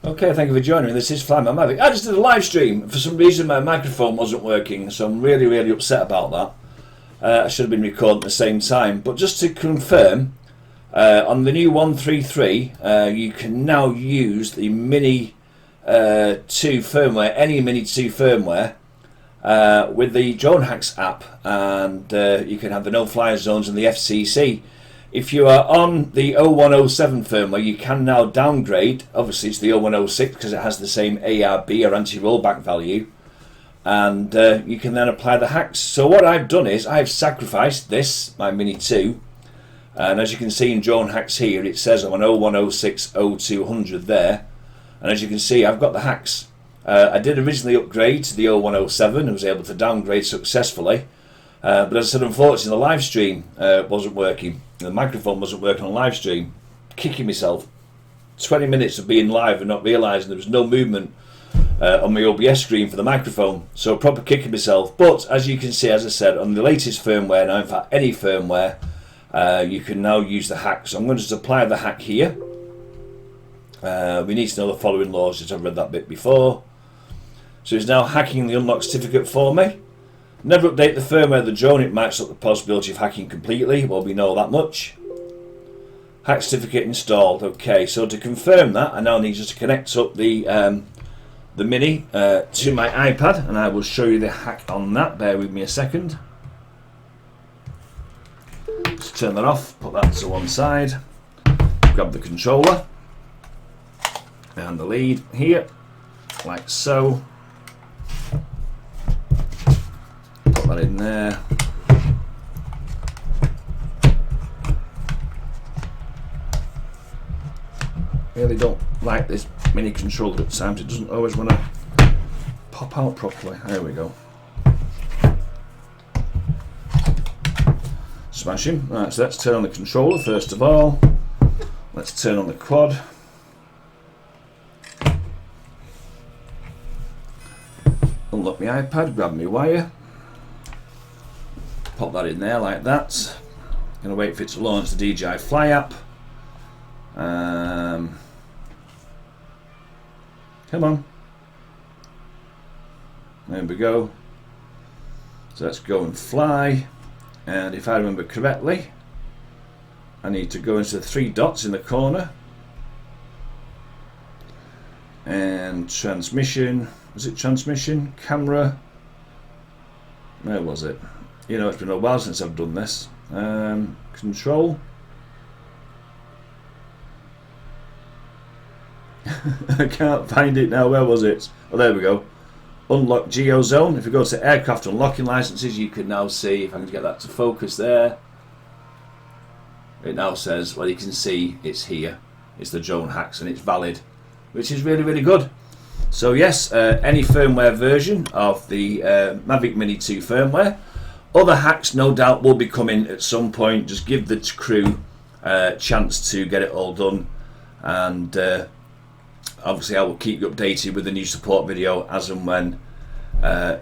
Okay, thank you for joining me. This is Fly My Mavic. I just did a live stream. For some reason my microphone wasn't working, so I'm really upset about that. I should have been recording at the same time. But just to confirm, on the new 133, you can now use the Mini 2 firmware, any Mini 2 firmware, with the Drone Hacks app, and you can have the no-fly zones and the FCC. If you are on the 0107 firmware, you can now downgrade. Obviously, it's the 0106 because it has the same ARB or anti-rollback value, and you can then apply the hacks. So what I've done is I've sacrificed this, my Mini 2, and as you can see in Drone Hacks here, it says I'm on 0106 0200 there, and as you can see, I've got the hacks. I did originally upgrade to the 0107 and was able to downgrade successfully. But as I said, unfortunately, the live stream wasn't working. The microphone wasn't working on live stream. Kicking myself. 20 minutes of being live and not realising there was no movement on my OBS screen for the microphone. So proper kicking myself. But as you can see, as I said, on the latest firmware now, in fact any firmware, you can now use the hack. So I'm going to just apply the hack here. We need to know the following laws, as I've read that bit before. So it's now hacking the unlock certificate for me. Never update the firmware of the drone, it might stop the possibility of hacking completely. Well, we know that much. Hack certificate installed. Okay, so to confirm that, I now need just to connect up the Mini to my iPad, and I will show you the hack on that. Bear with me a second. Just turn that off, put that to one side. Grab the controller and the lead here, like so. Put that in there. Really don't like this mini controller at times. It doesn't always want to pop out properly. There we go. Smashing. Right, so let's turn on the controller first of all. Let's turn on the quad. Unlock my iPad, grab my wire. Pop that in there like that. Gonna wait for it to launch the DJI Fly app. Come on. There we go. So let's go and fly. And if I remember correctly, I need to go into the three dots in the corner. And transmission. Was it transmission? Camera. Where was it? You know, it's been a while since I've done this. Control. I can't find it now. Where was it? Oh, there we go. Unlock Geo Zone. If you go to aircraft unlocking licenses, you can now see, if I can get that to focus there, it now says, well, you can see it's here. It's the drone hacks and it's valid, which is really good. So yes, any firmware version of the Mavic Mini 2 firmware. Other hacks no doubt will be coming at some point. Just give the crew a chance to get it all done, and obviously I will keep you updated with the new support video as and when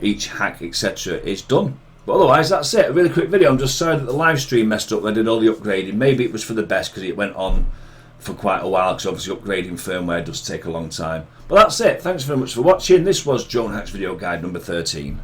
each hack etc is done. But otherwise that's it, a really quick video. I'm just sorry that the live stream messed up when I did all the upgrading. Maybe it was for the best because it went on for quite a while, because obviously upgrading firmware does take a long time. But that's it, thanks very much for watching. This was Drone Hacks video guide number 13.